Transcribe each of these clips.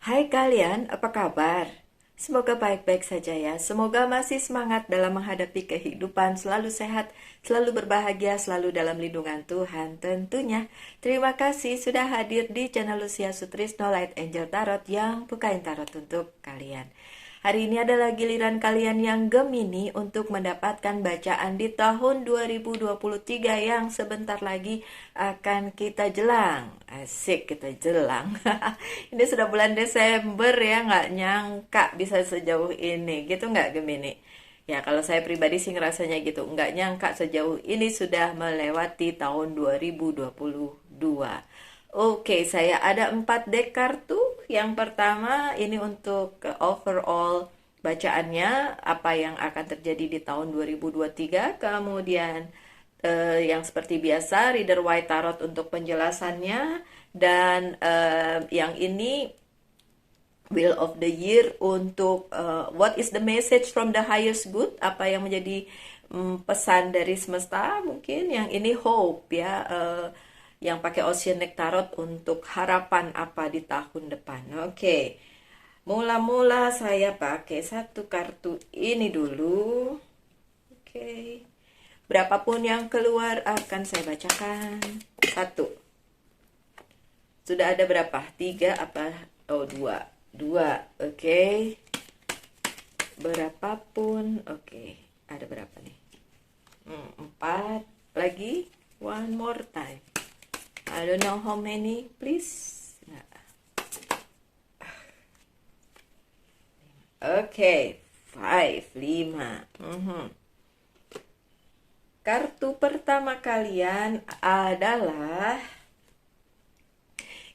Hai kalian, apa kabar? Semoga baik-baik saja ya. Semoga masih semangat dalam menghadapi kehidupan, selalu sehat, selalu berbahagia, selalu dalam lindungan Tuhan tentunya. Terima kasih sudah hadir di channel Lucia Sutrisno Light Angel Tarot yang bukain tarot untuk kalian. Hari ini adalah giliran kalian yang Gemini untuk mendapatkan bacaan di tahun 2023 yang sebentar lagi akan kita jelang. Asik, kita jelang. Ini sudah bulan Desember ya, nggak nyangka bisa sejauh ini. Gitu nggak Gemini? Ya, kalau saya pribadi sih ngerasanya gitu. Nggak nyangka sejauh ini sudah melewati tahun 2022. Oke, saya ada 4 deck kartu. Yang pertama ini untuk overall bacaannya, apa yang akan terjadi di tahun 2023. Kemudian yang seperti biasa, Reader White Tarot untuk penjelasannya. Dan yang ini Wheel of the Year untuk what is the message from the highest good, apa yang menjadi pesan dari semesta. Mungkin yang ini hope ya, yang pakai Oceanic Tarot untuk harapan apa di tahun depan. Oke, mula-mula saya pakai satu kartu ini dulu. Oke, berapapun yang keluar akan saya bacakan. Satu. Sudah ada berapa? Tiga apa? Oh, dua. Dua, oke. Berapapun, oke. Ada berapa nih? Empat. Lagi. One more time. I don't know how many, please. Oke, five, lima. Kartu pertama kalian adalah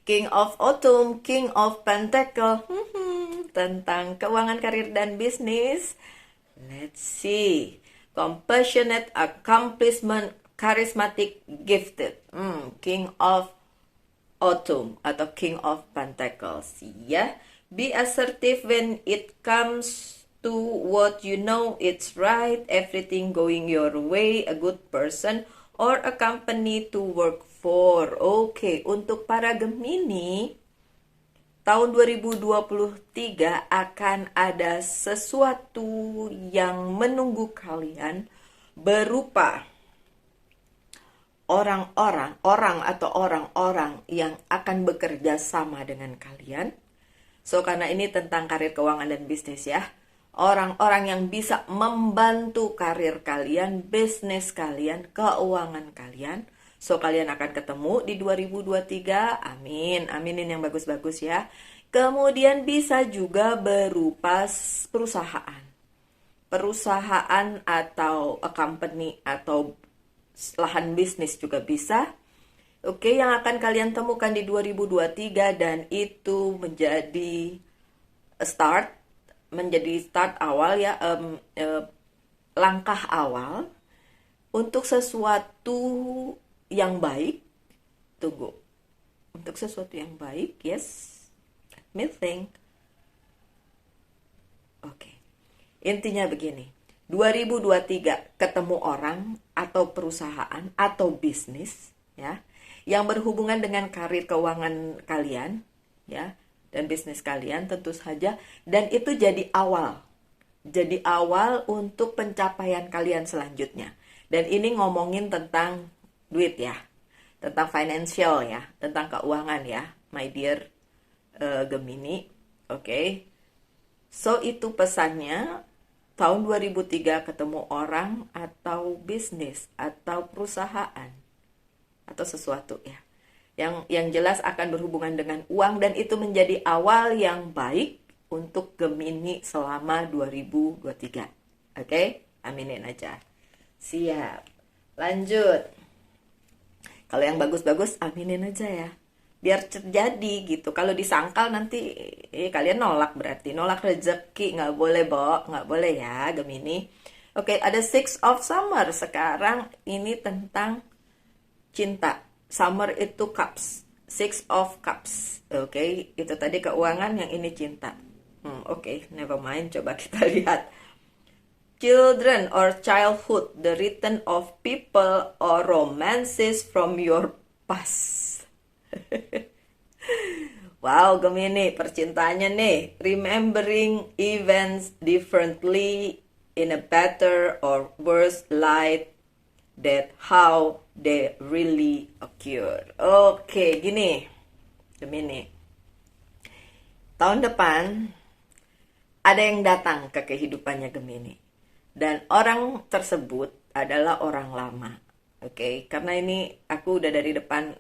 King of Autumn, King of Pentacle. Tentang keuangan, karir, dan bisnis. Let's see. Compassionate, accomplishment, charismatic, gifted. King of Autumn atau King of Pentacles. Ya, be assertive when it comes to what you know it's right. Everything going your way. A good person or a company to work for. Oke, untuk para Gemini, tahun 2023 akan ada sesuatu yang menunggu kalian berupa orang-orang yang akan bekerja sama dengan kalian. So, karena ini tentang karir, keuangan, dan bisnis ya. Orang-orang yang bisa membantu karir kalian, bisnis kalian, keuangan kalian. So, kalian akan ketemu di 2023. Amin. Aminin yang bagus-bagus ya. Kemudian bisa juga berupa perusahaan. Perusahaan atau a company atau lahan bisnis juga bisa. Oke, yang akan kalian temukan di 2023 dan itu menjadi start awal ya, langkah awal untuk sesuatu yang baik. Tunggu. Untuk sesuatu yang baik, yes. Let me think. Oke. Intinya begini. 2023 ketemu orang atau perusahaan atau bisnis ya yang berhubungan dengan karir, keuangan kalian ya, dan bisnis kalian tentu saja, dan itu jadi awal untuk pencapaian kalian selanjutnya. Dan ini ngomongin tentang duit ya, tentang financial ya, tentang keuangan ya, my dear Gemini. Oke. So itu pesannya. Tahun 2003 ketemu orang atau bisnis atau perusahaan atau sesuatu ya. Yang jelas akan berhubungan dengan uang, dan itu menjadi awal yang baik untuk Gemini selama 2023. Oke? Aminin aja. Siap. Lanjut. Kalau yang bagus-bagus aminin aja ya. Biar terjadi gitu. Kalau disangkal nanti kalian nolak, berarti nolak rezeki. Nggak boleh, nggak boleh ya Gemini. Oke, ada Six of Summer. Sekarang ini tentang cinta. Summer itu cups. Six of Cups. Oke, itu tadi keuangan, yang ini cinta. Oke, never mind. Coba kita lihat. Children or childhood. The return of people or romances from your past. Wow, Gemini, percintaannya nih. Remembering events differently in a better or worse light that how they really occur. Oke, gini, Gemini. Tahun depan ada yang datang ke kehidupannya Gemini. Dan orang tersebut adalah orang lama. Oke, karena ini aku udah dari depan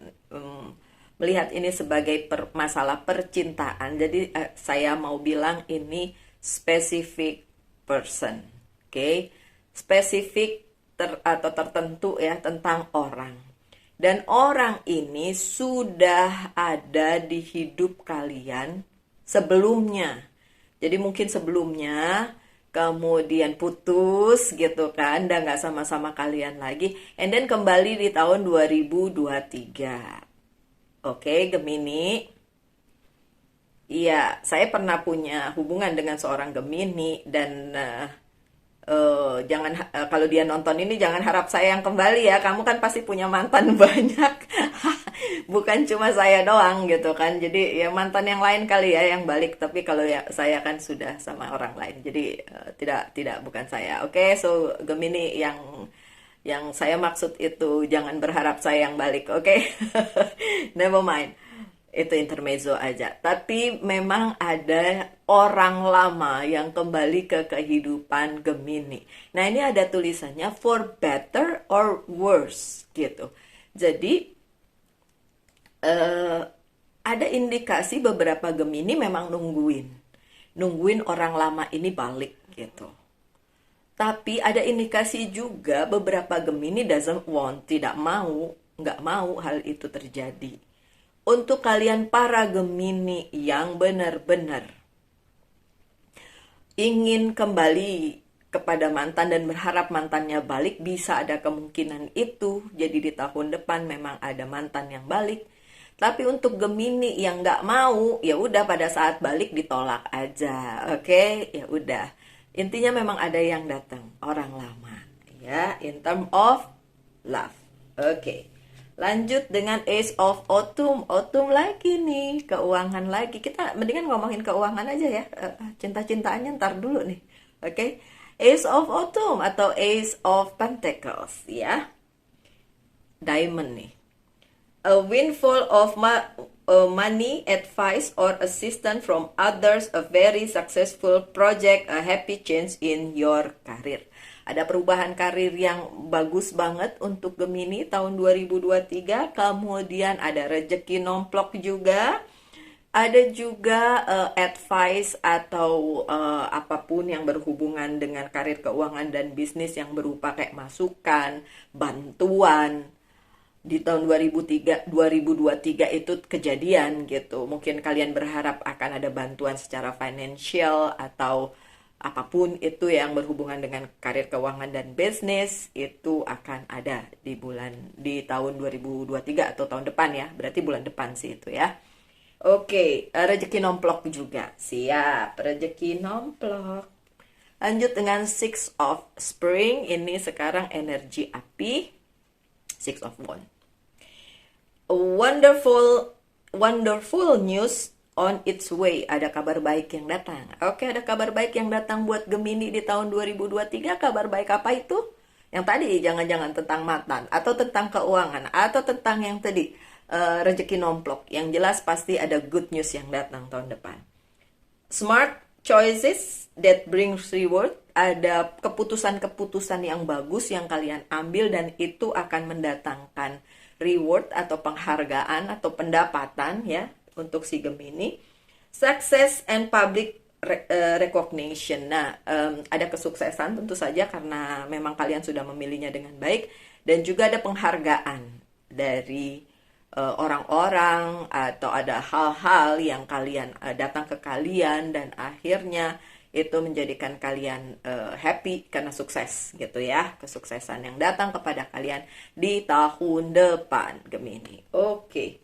melihat ini sebagai masalah percintaan. Jadi saya mau bilang ini specific person. Oke, spesifik atau tertentu ya tentang orang. Dan orang ini sudah ada di hidup kalian sebelumnya. Jadi mungkin sebelumnya kemudian putus gitu kan, dan nggak sama-sama kalian lagi, and then kembali di tahun 2023. Oke, Gemini. Iya, saya pernah punya hubungan dengan seorang Gemini, dan jangan kalau dia nonton ini jangan harap saya yang kembali ya. Kamu kan pasti punya mantan banyak. Bukan cuma saya doang gitu kan. Jadi ya mantan yang lain kali ya yang balik, tapi kalau ya saya kan sudah sama orang lain. Jadi tidak bukan saya. Oke, so Gemini yang saya maksud itu jangan berharap saya yang balik, oke? Never mind. Itu intermezzo aja. Tapi memang ada orang lama yang kembali ke kehidupan Gemini. Nah, ini ada tulisannya for better or worse gitu. Jadi ada indikasi beberapa Gemini memang nungguin orang lama ini balik gitu. Tapi ada indikasi juga beberapa Gemini doesn't want, nggak mau hal itu terjadi. Untuk kalian para Gemini yang benar-benar ingin kembali kepada mantan dan berharap mantannya balik, bisa ada kemungkinan itu. Jadi di tahun depan memang ada mantan yang balik. Tapi untuk Gemini yang nggak mau, ya udah pada saat balik ditolak aja, oke? Ya udah. Intinya memang ada yang datang, orang lama, ya, in term of love. Oke. Lanjut dengan Ace of Autumn. Autumn lagi nih, keuangan lagi. Kita mendingan ngomongin keuangan aja ya. Cinta-cintaannya ntar dulu nih. Oke. Ace of Autumn atau Ace of Pentacles ya. Diamond nih. A windfall of money, advice, or assistance from others, a very successful project, a happy change in your career. Ada perubahan karir yang bagus banget untuk Gemini tahun 2023. Kemudian ada rezeki nomplok juga. Ada juga advice atau apapun yang berhubungan dengan karir keuangan dan bisnis yang berupa kayak masukan, bantuan. Di tahun 2023 itu kejadian gitu. Mungkin kalian berharap akan ada bantuan secara financial atau apapun itu yang berhubungan dengan karir keuangan dan bisnis, itu akan ada di tahun 2023 atau tahun depan ya. Berarti bulan depan sih itu ya. Oke, rezeki nomplok juga. Siap, rezeki nomplok. Lanjut dengan Six of Spring. Ini sekarang energi api. Six of Wands. Wonderful news on its way. Ada kabar baik yang datang. Oke, ada kabar baik yang datang buat Gemini di tahun 2023. Kabar baik apa itu? Yang tadi jangan-jangan tentang mantan, atau tentang keuangan, atau tentang yang tadi rezeki nomplok. Yang jelas pasti ada good news yang datang tahun depan. Smart choices that brings reward. Ada keputusan-keputusan yang bagus yang kalian ambil, dan itu akan mendatangkan reward atau penghargaan atau pendapatan ya untuk si Gemini. Success and public recognition. Nah, ada kesuksesan tentu saja karena memang kalian sudah memilihnya dengan baik, dan juga ada penghargaan dari orang-orang, atau ada hal-hal yang kalian datang ke kalian dan akhirnya itu menjadikan kalian happy karena sukses gitu ya. Kesuksesan yang datang kepada kalian di tahun depan Gemini. Oke.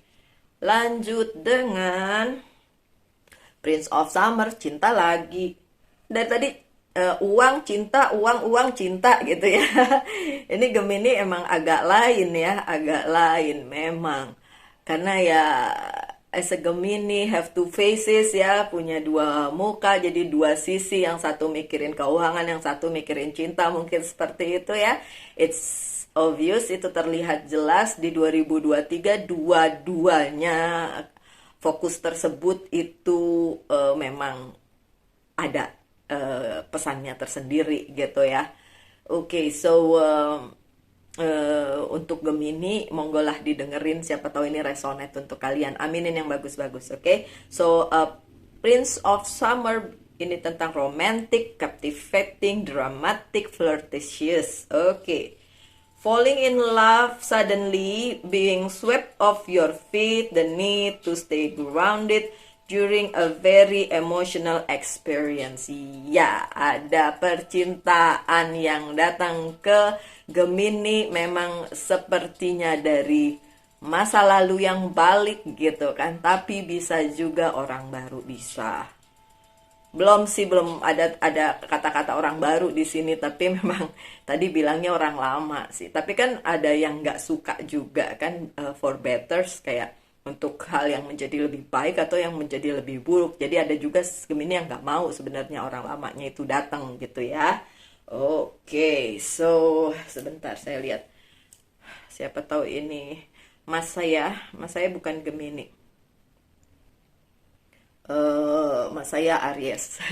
Lanjut dengan Prince of Summer, cinta lagi. Dari tadi uang, cinta gitu ya. Ini Gemini emang agak lain ya, agak lain memang. Karena ya as a Gemini have two faces ya, punya dua muka, jadi dua sisi, yang satu mikirin keuangan, yang satu mikirin cinta, mungkin seperti itu ya. It's obvious, itu terlihat jelas di 2023 dua-duanya fokus tersebut itu memang ada pesannya tersendiri gitu ya. Oke, so untuk Gemini, monggolah didengerin, siapa tahu ini resonate untuk kalian. Aminin yang bagus-bagus, oke? So, Prince of Summer ini tentang romantic, captivating, dramatic, flirtatious. Oke. Falling in love suddenly, being swept off your feet, the need to stay grounded during a very emotional experience. Ya, ada percintaan yang datang ke Gemini, memang sepertinya dari masa lalu yang balik gitu kan, tapi bisa juga orang baru, bisa. Belum ada kata-kata orang baru di sini, tapi memang tadi bilangnya orang lama sih. Tapi kan ada yang nggak suka juga kan, for betters, kayak untuk hal yang menjadi lebih baik atau yang menjadi lebih buruk. Jadi ada juga Gemini yang nggak mau sebenarnya orang lamanya itu datang gitu ya. Oke, so sebentar saya lihat. Siapa tahu ini Mas saya bukan Gemini. Mas saya Aries.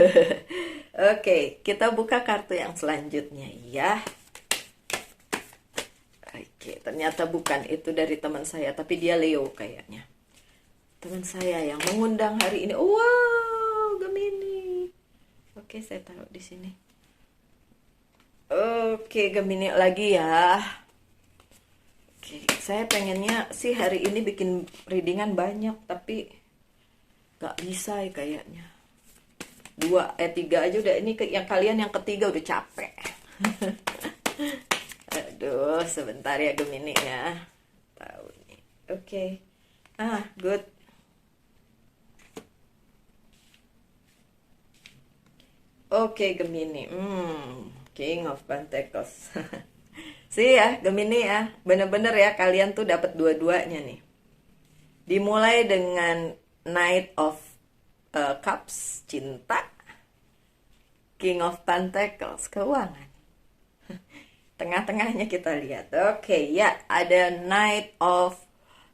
Oke, kita buka kartu yang selanjutnya ya. Oke, ternyata bukan, itu dari teman saya, tapi dia Leo kayaknya. Teman saya yang mengundang hari ini. Wow, Gemini. Oke, saya taruh di sini. Oke, Gemini lagi ya. Oke, saya pengennya sih hari ini bikin readingan banyak, tapi gak bisa ya kayaknya. 3 aja udah, ini yang kalian yang ketiga udah capek. Aduh, sebentar ya Gemini ya. Tahu nih. Oke. Good. Oke, Gemini. King of Pentacles. Sih ya, Gemini ya. Bener-bener ya, kalian tuh dapat dua-duanya nih. Dimulai dengan Knight of Cups, cinta. King of Pentacles, keuangan. Tengah-tengahnya kita lihat. Oke, ya, ada Knight of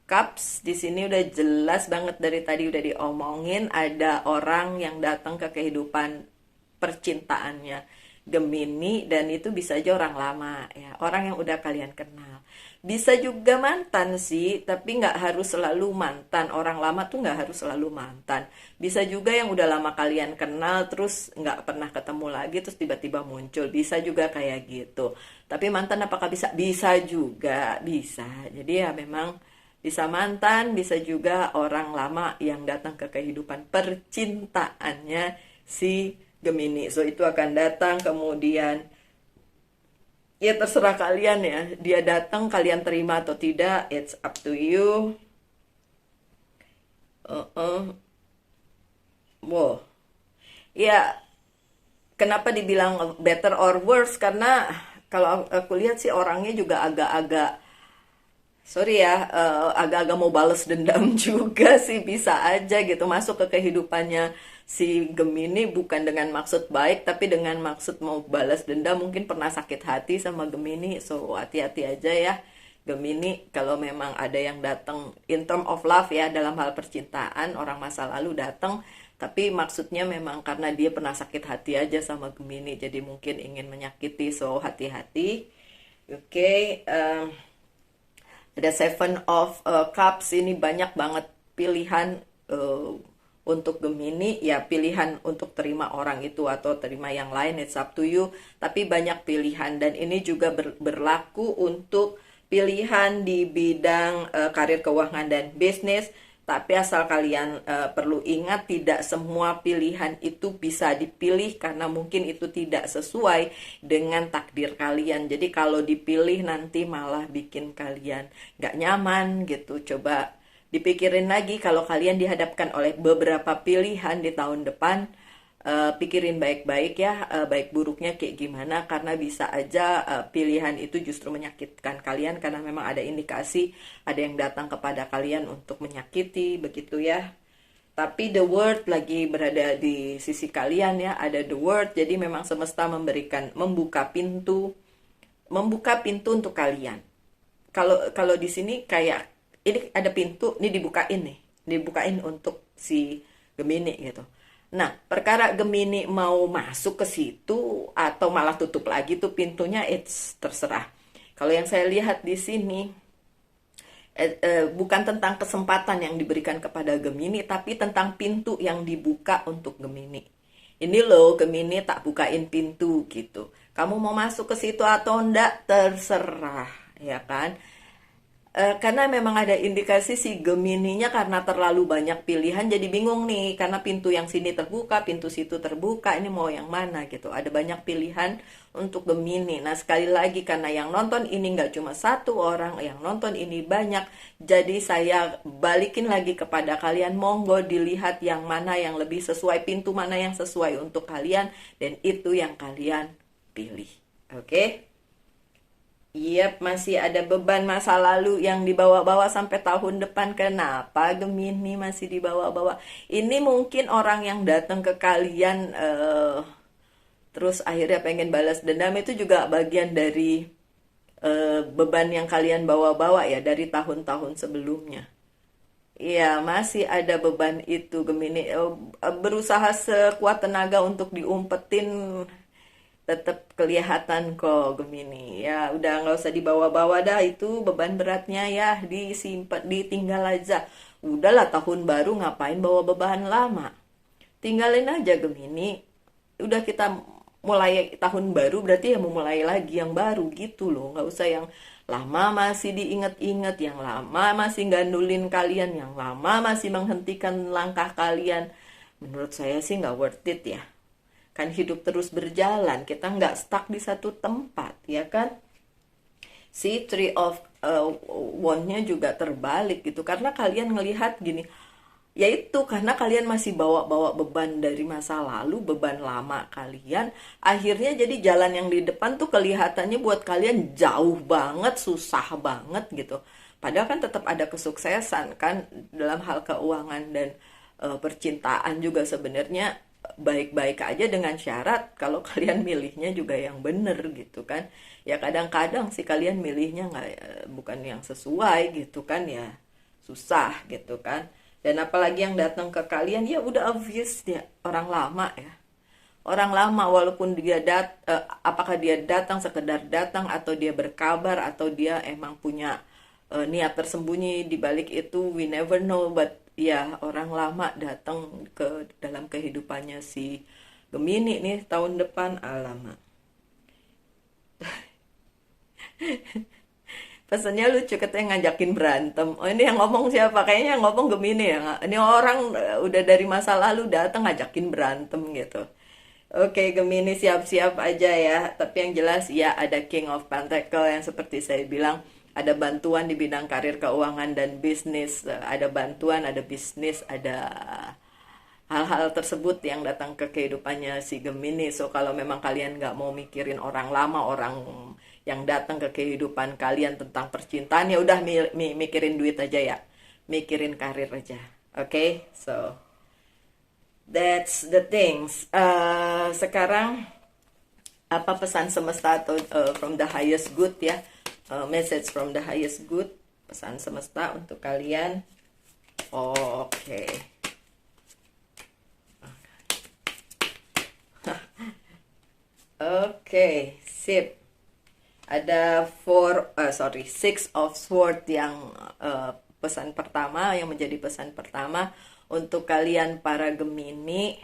Cups. Di sini udah jelas banget, dari tadi udah diomongin, ada orang yang datang ke kehidupan percintaannya Gemini, dan itu bisa aja orang lama ya, orang yang udah kalian kenal. Bisa juga mantan sih, tapi nggak harus selalu mantan. Orang lama tuh nggak harus selalu mantan. Bisa juga yang udah lama kalian kenal, terus nggak pernah ketemu lagi, terus tiba-tiba muncul. Bisa juga kayak gitu. Tapi mantan apakah bisa? Bisa juga, bisa. Jadi ya memang bisa mantan, bisa juga orang lama yang datang ke kehidupan percintaannya si Gemini. So itu akan datang, kemudian ya terserah kalian ya, dia datang kalian terima atau tidak, it's up to you. Wow. Ya, kenapa dibilang better or worse? Karena kalau aku lihat sih orangnya juga agak-agak, sorry ya, agak-agak mau bales dendam juga sih, bisa aja gitu masuk ke kehidupannya si Gemini bukan dengan maksud baik, tapi dengan maksud mau balas dendam. Mungkin pernah sakit hati sama Gemini, so hati-hati aja ya Gemini. Kalau memang ada yang datang in term of love ya, dalam hal percintaan, orang masa lalu datang, tapi maksudnya memang karena dia pernah sakit hati aja sama Gemini, jadi mungkin ingin menyakiti, so hati-hati. Oke, ada Seven of Cups, ini banyak banget pilihan untuk Gemini, ya pilihan untuk terima orang itu atau terima yang lain, it's up to you. Tapi banyak pilihan, dan ini juga berlaku untuk pilihan di bidang karir, keuangan, dan bisnis. Tapi asal kalian perlu ingat, tidak semua pilihan itu bisa dipilih karena mungkin itu tidak sesuai dengan takdir kalian. Jadi kalau dipilih nanti malah bikin kalian gak nyaman gitu. Coba dipikirin lagi, kalau kalian dihadapkan oleh beberapa pilihan di tahun depan, pikirin baik-baik ya, baik buruknya kayak gimana, karena bisa aja pilihan itu justru menyakitkan kalian karena memang ada indikasi ada yang datang kepada kalian untuk menyakiti begitu ya. Tapi the word lagi berada di sisi kalian ya, ada the word, jadi memang semesta membuka pintu untuk kalian. Kalau kalau di sini kayak ini ada pintu, ini dibukain untuk si Gemini gitu. Nah, perkara Gemini mau masuk ke situ atau malah tutup lagi tuh pintunya, it's terserah. Kalau yang saya lihat di sini bukan tentang kesempatan yang diberikan kepada Gemini, tapi tentang pintu yang dibuka untuk Gemini. Ini loh, Gemini tak bukain pintu gitu. Kamu mau masuk ke situ atau enggak, terserah, ya kan? Karena memang ada indikasi si Gemininya karena terlalu banyak pilihan jadi bingung nih, karena pintu yang sini terbuka, pintu situ terbuka, ini mau yang mana gitu. Ada banyak pilihan untuk Gemini. Nah, sekali lagi karena yang nonton ini nggak cuma satu orang, yang nonton ini banyak, jadi saya balikin lagi kepada kalian, monggo dilihat yang mana yang lebih sesuai, pintu mana yang sesuai untuk kalian, dan itu yang kalian pilih. Oke? Yap, masih ada beban masa lalu yang dibawa-bawa sampai tahun depan. Kenapa Gemini masih dibawa-bawa? Ini mungkin orang yang datang ke kalian terus akhirnya pengen balas dendam, itu juga bagian dari beban yang kalian bawa-bawa ya dari tahun-tahun sebelumnya. Iya, masih ada beban itu Gemini. Berusaha sekuat tenaga untuk diumpetin, tetap kelihatan kok Gemini. Ya udah nggak usah dibawa-bawa dah, itu beban beratnya ya, disimpan, ditinggal aja. Udahlah, tahun baru ngapain bawa beban lama, tinggalin aja Gemini. Udah, kita mulai tahun baru berarti ya memulai lagi yang baru gitu loh. Nggak usah yang lama masih diinget-inget, yang lama masih gandulin kalian, yang lama masih menghentikan langkah kalian. Menurut saya sih nggak worth it ya. Kan hidup terus berjalan, kita nggak stuck di satu tempat, ya kan? Si Three of Wand-nya juga terbalik gitu, karena kalian ngelihat gini, yaitu karena kalian masih bawa-bawa beban dari masa lalu, beban lama kalian, akhirnya jadi jalan yang di depan tuh kelihatannya buat kalian jauh banget, susah banget gitu. Padahal kan tetap ada kesuksesan kan dalam hal keuangan dan percintaan juga sebenarnya baik-baik aja, dengan syarat kalau kalian milihnya juga yang bener gitu kan. Ya kadang-kadang sih kalian milihnya nggak, bukan yang sesuai gitu kan, ya susah gitu kan. Dan apalagi yang datang ke kalian ya udah obvious dia orang lama ya. Orang lama, walaupun apakah dia datang sekedar datang atau dia berkabar atau dia emang punya niat tersembunyi di balik itu, we never know, but ya orang lama datang ke dalam kehidupannya si Gemini nih tahun depan. Alamak. Pesannya lucu, katanya ngajakin berantem. Oh, ini yang ngomong siapa? Kayaknya yang ngomong Gemini ya. Ini orang udah dari masa lalu datang ngajakin berantem gitu. Oke, Gemini siap-siap aja ya. Tapi yang jelas ya ada King of Pentacle yang seperti saya bilang, ada bantuan di bidang karir, keuangan, dan bisnis. Ada bantuan, ada bisnis, ada hal-hal tersebut yang datang ke kehidupannya si Gemini. So kalau memang kalian nggak mau mikirin orang lama, orang yang datang ke kehidupan kalian tentang percintaan, ya udah mikirin duit aja ya, mikirin karir aja. Oke, so that's the things. Sekarang apa pesan semesta atau from the highest good ya, message from the highest good, pesan semesta untuk kalian. Oke. Oke, sip. Ada six of sword yang pesan pertama, yang menjadi pesan pertama untuk kalian para Gemini.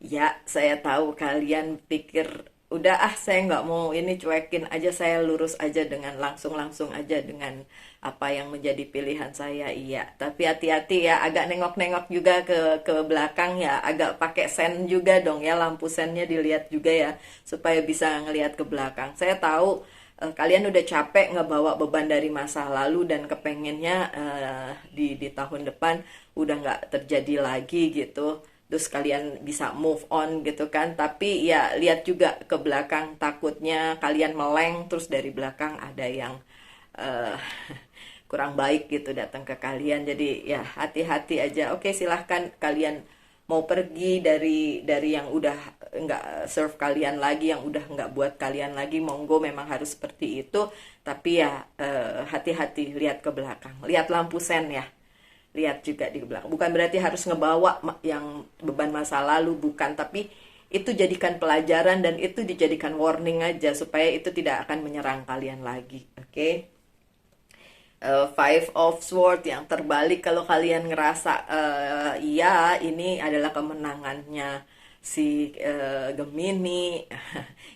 Ya, saya tahu kalian pikir udah saya nggak mau ini, cuekin aja, saya lurus aja dengan langsung aja dengan apa yang menjadi pilihan saya. Iya, tapi hati-hati ya, agak nengok-nengok juga ke belakang ya, agak pakai sen juga dong ya, lampu sennya dilihat juga ya supaya bisa ngelihat ke belakang. Saya tahu kalian udah capek ngebawa beban dari masa lalu dan kepengennya di tahun depan udah nggak terjadi lagi gitu. terus kalian bisa move on gitu kan. Tapi ya lihat juga ke belakang, takutnya kalian meleng terus dari belakang ada yang eh, kurang baik gitu datang ke kalian. Jadi ya hati-hati aja. Oke, silahkan kalian mau pergi dari yang udah nggak serve kalian lagi, yang udah nggak buat kalian lagi, monggo, memang harus seperti itu. Tapi ya hati-hati, lihat ke belakang, lihat lampu sen ya, lihat juga di belakang. Bukan berarti harus ngebawa yang beban masa lalu, bukan, tapi itu jadikan pelajaran dan itu dijadikan warning aja supaya itu tidak akan menyerang kalian lagi. Oke. Five of Swords yang terbalik, kalau kalian ngerasa iya ini adalah kemenangannya si Gemini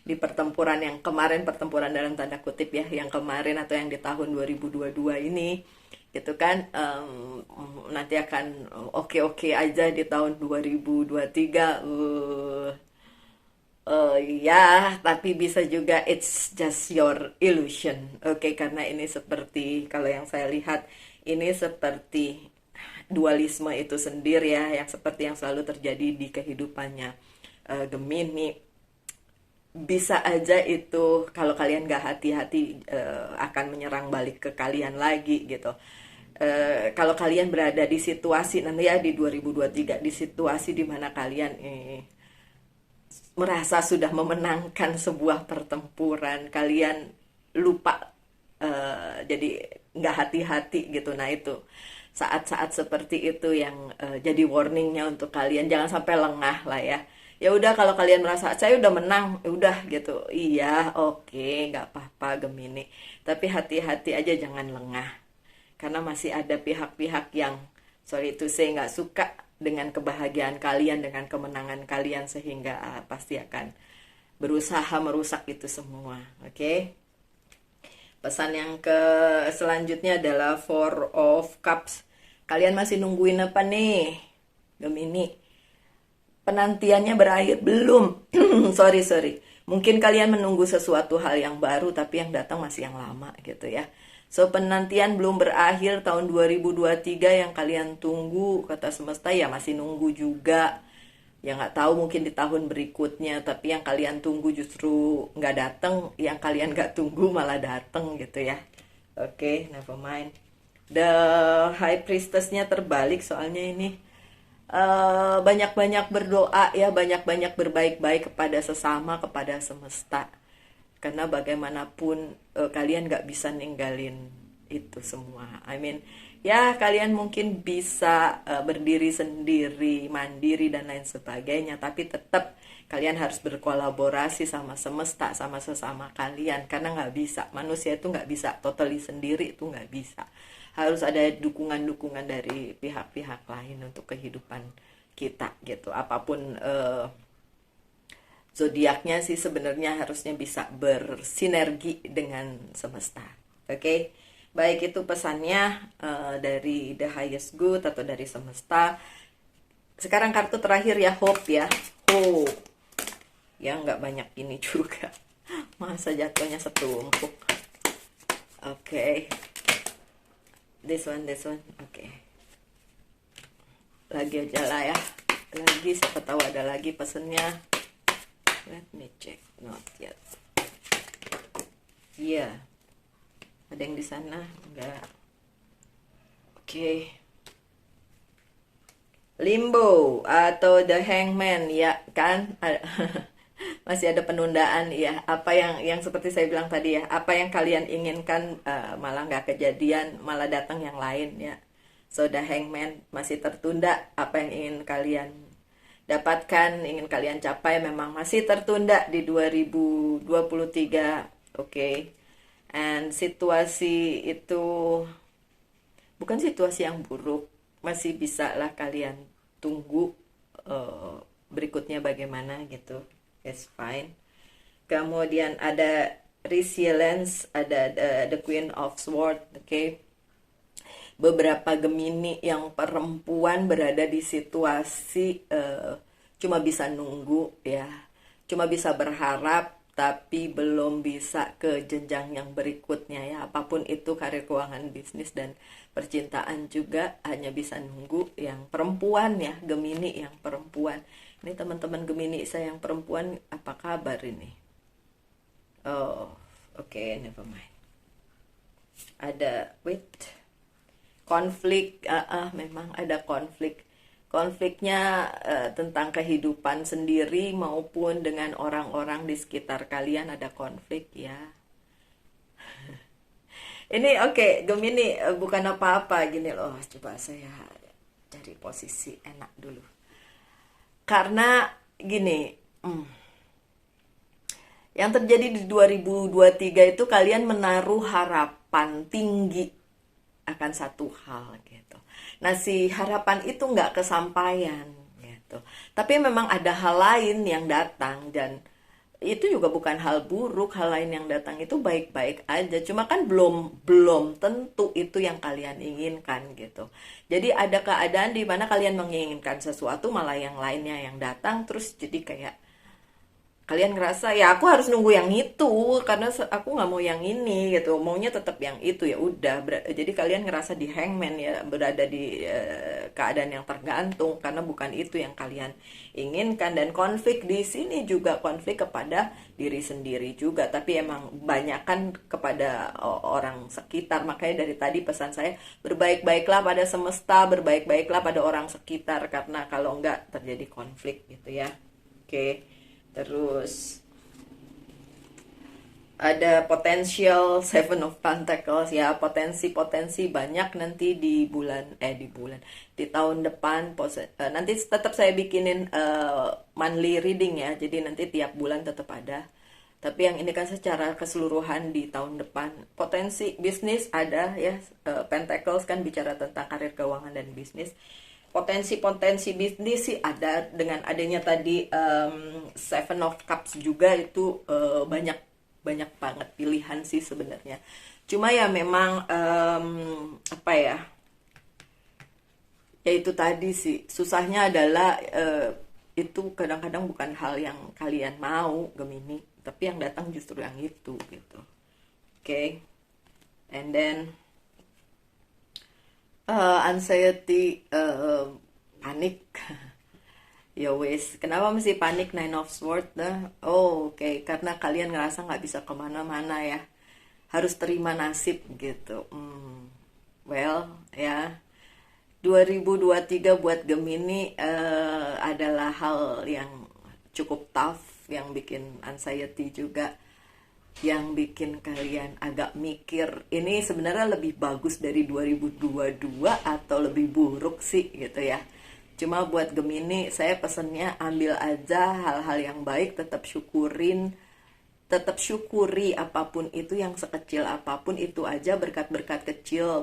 di pertempuran yang kemarin, pertempuran dalam tanda kutip ya, yang kemarin atau yang di tahun 2022 ini gitu kan, nanti akan oke-oke aja di tahun 2023. Ya, tapi bisa juga it's just your illusion. Oke, karena ini seperti, kalau yang saya lihat, ini seperti dualisme itu sendiri ya, yang seperti yang selalu terjadi di kehidupannya Gemini. Bisa aja itu kalau kalian gak hati-hati akan menyerang balik ke kalian lagi gitu. Kalau kalian berada di situasi nanti ya di 2023, di situasi dimana kalian merasa sudah memenangkan sebuah pertempuran, kalian lupa, jadi nggak hati-hati gitu. Nah itu saat-saat seperti itu yang jadi warningnya untuk kalian, jangan sampai lengah lah ya. Ya udah, kalau kalian merasa saya udah menang, udah gitu, iya oke, nggak apa-apa Gemini, tapi hati-hati aja, jangan lengah, karena masih ada pihak-pihak yang sorry to say nggak suka dengan kebahagiaan kalian, dengan kemenangan kalian, sehingga pasti akan berusaha merusak itu semua. Oke. Pesan yang ke selanjutnya adalah Four of Cups. Kalian masih nungguin apa nih, Gemini? Penantiannya berakhir belum? sorry. Mungkin kalian menunggu sesuatu hal yang baru, tapi yang datang masih yang lama gitu ya. So, penantian belum berakhir tahun 2023 yang kalian tunggu, kata semesta ya masih nunggu juga. Ya nggak tahu, mungkin di tahun berikutnya, tapi yang kalian tunggu justru nggak datang, yang kalian nggak tunggu malah datang gitu ya. Oke, never mind. The High Priestess-nya terbalik soalnya ini. Banyak-banyak berdoa ya, banyak-banyak berbaik-baik kepada sesama, kepada semesta. Karena bagaimanapun kalian gak bisa ninggalin itu semua. I mean, ya kalian mungkin bisa berdiri sendiri, mandiri dan lain sebagainya, tapi tetap kalian harus berkolaborasi sama semesta, sama sesama kalian. Karena gak bisa, manusia itu gak bisa totally sendiri, itu gak bisa. Harus ada dukungan-dukungan dari pihak-pihak lain untuk kehidupan kita gitu. Apapun zodiaknya sih sebenarnya harusnya bisa bersinergi dengan semesta. Oke, baik, itu pesannya dari The Highest Good atau dari semesta. Sekarang kartu terakhir ya, Hope ya. Hope ya, nggak banyak ini juga, masa jatuhnya setumpuk. Oke. This one. Oke. Lagi aja lah ya, lagi, siapa tahu ada lagi pesennya. Let me check. Not yet. Iya. Ada yang di sana? Enggak. Oke. Limbo atau The Hangman ya kan? Masih ada penundaan ya. Apa yang seperti saya bilang tadi ya, apa yang kalian inginkan malah nggak kejadian, malah datang yang lain ya. So The Hangman masih tertunda. Apa yang ingin kalian dapatkan, ingin kalian capai, memang masih tertunda di 2023. Oke. And situasi itu bukan situasi yang buruk, masih bisa lah kalian tunggu berikutnya bagaimana gitu. It's fine. Kemudian ada resilience, ada the Queen of Swords. Oke. Beberapa Gemini yang perempuan berada di situasi cuma bisa nunggu ya, cuma bisa berharap, tapi belum bisa ke jenjang yang berikutnya ya. Apapun itu, karir, keuangan, bisnis, dan percintaan juga hanya bisa nunggu yang perempuan ya, Gemini yang perempuan. Ini teman-teman Gemini saya yang perempuan, apa kabar ini? Oh, oke, never mind. Ada, wait, konflik, memang ada konflik. Konfliknya tentang kehidupan sendiri maupun dengan orang-orang di sekitar kalian ada konflik ya. Ini oke, Gemini bukan apa-apa gini loh. Coba saya cari posisi enak dulu. Karena gini, yang terjadi di 2023 itu kalian menaruh harapan tinggi akan satu hal gitu. Nah, si harapan itu nggak kesampaian gitu. Tapi memang ada hal lain yang datang, dan itu juga bukan hal buruk. Hal lain yang datang itu baik-baik aja. Cuma kan belum belum tentu itu yang kalian inginkan gitu. Jadi ada keadaan di mana kalian menginginkan sesuatu, malah yang lainnya yang datang, terus jadi kayak kalian ngerasa ya aku harus nunggu yang itu karena aku nggak mau yang ini gitu, maunya tetap yang itu. Ya udah, jadi kalian ngerasa di hangman ya, berada di keadaan yang tergantung karena bukan itu yang kalian inginkan. Dan konflik di sini juga konflik kepada diri sendiri juga, tapi emang banyak kan kepada orang sekitar. Makanya dari tadi pesan saya, berbaik-baiklah pada semesta, berbaik-baiklah pada orang sekitar, karena kalau enggak terjadi konflik gitu ya. Oke. Terus ada potential Seven of Pentacles ya, potensi-potensi banyak nanti di tahun depan. Nanti tetap saya bikinin monthly reading ya, jadi nanti tiap bulan tetap ada. Tapi yang ini kan secara keseluruhan di tahun depan. Potensi bisnis ada ya, Pentacles kan bicara tentang karir, keuangan, dan bisnis. Potensi-potensi bisnis sih ada, dengan adanya tadi Seven of Cups juga itu banyak banget pilihan sih sebenarnya. Cuma ya memang apa ya? Ya itu tadi sih, susahnya adalah itu kadang-kadang bukan hal yang kalian mau, Gemini, tapi yang datang justru yang itu gitu. Oke. And then anxiety, panik. Ya wes, kenapa mesti panik? Nine of Swords dah. Oh, oke. Karena kalian ngerasa nggak bisa kemana-mana ya, harus terima nasib gitu. Well ya, 2023 buat Gemini adalah hal yang cukup tough, yang bikin anxiety juga, yang bikin kalian agak mikir ini sebenarnya lebih bagus dari 2022 atau lebih buruk sih gitu ya. Cuma buat Gemini saya pesennya ambil aja hal-hal yang baik, tetap syukuri apapun itu, yang sekecil apapun itu aja. Berkat-berkat kecil,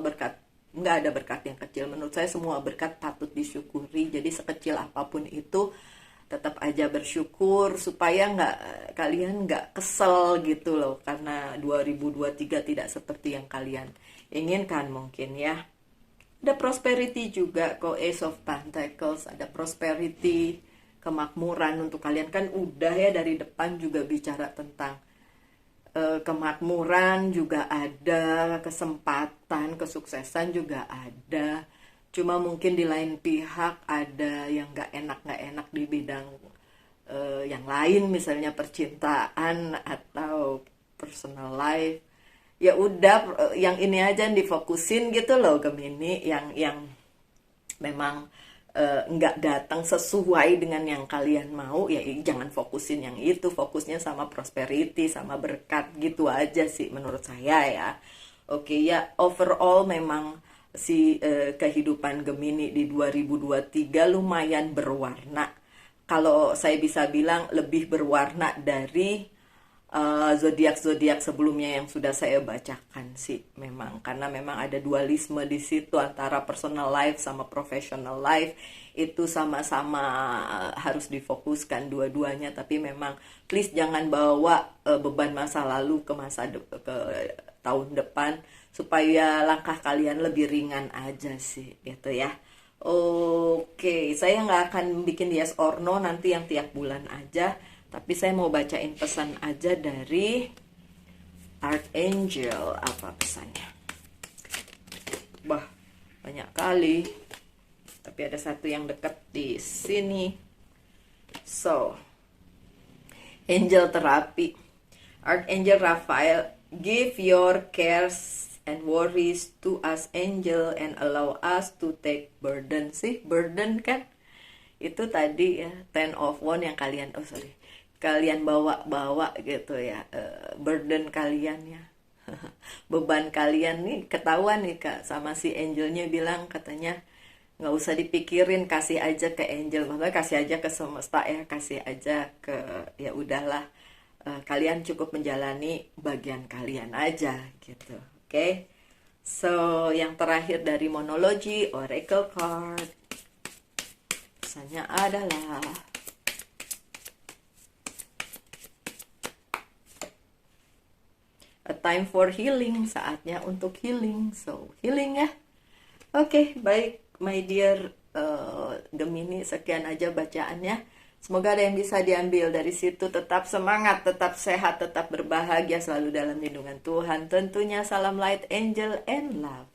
nggak ada berkat yang kecil. Menurut saya semua berkat patut disyukuri. Jadi sekecil apapun itu tetap aja bersyukur, supaya kalian nggak kesel gitu loh, karena 2023 tidak seperti yang kalian inginkan mungkin ya. Ada prosperity juga kok, Ace of Pentacles, ada prosperity, kemakmuran untuk kalian. Kan udah ya, dari depan juga bicara tentang kemakmuran juga ada, kesempatan, kesuksesan juga ada. Cuma mungkin di lain pihak ada yang nggak enak di bidang yang lain, misalnya percintaan atau personal life. Ya udah, yang ini aja yang difokusin gitu loh Gemini, yang memang nggak datang sesuai dengan yang kalian mau, ya jangan fokusin yang itu. Fokusnya sama prosperity, sama berkat gitu aja sih menurut saya ya. Oke ya, overall memang si kehidupan Gemini di 2023 lumayan berwarna. Kalau saya bisa bilang lebih berwarna dari zodiak-zodiak sebelumnya yang sudah saya bacakan sih, memang karena memang ada dualisme di situ antara personal life sama professional life. Itu sama-sama harus difokuskan dua-duanya, tapi memang please jangan bawa beban masa lalu ke ke tahun depan, supaya langkah kalian lebih ringan aja sih gitu ya. Oke, saya nggak akan bikin yes or no nanti, yang tiap bulan aja. Tapi saya mau bacain pesan aja dari Archangel. Apa pesannya? Bah, banyak kali. Tapi ada satu yang dekat di sini. So, Angel Terapi. Archangel Raphael, give your cares and worries to us angel and allow us to take burden. Sih, burden kan? Itu tadi ya, 10 of Wands yang kalian bawa gitu ya, burden kalian ya. Beban kalian nih ketahuan nih Kak, sama si angelnya bilang katanya nggak usah dipikirin, kasih aja ke angel, maksudnya kasih aja ke semesta ya, kasih aja ke, ya udahlah, kalian cukup menjalani bagian kalian aja gitu. Oke. So yang terakhir dari monologi oracle card, pesannya adalah a time for healing, saatnya untuk healing. So healing ya. Oke, baik my dear Gemini, sekian aja bacaannya. Semoga ada yang bisa diambil dari situ. Tetap semangat, tetap sehat, tetap berbahagia, selalu dalam lindungan Tuhan. Tentunya salam light, angel, and love.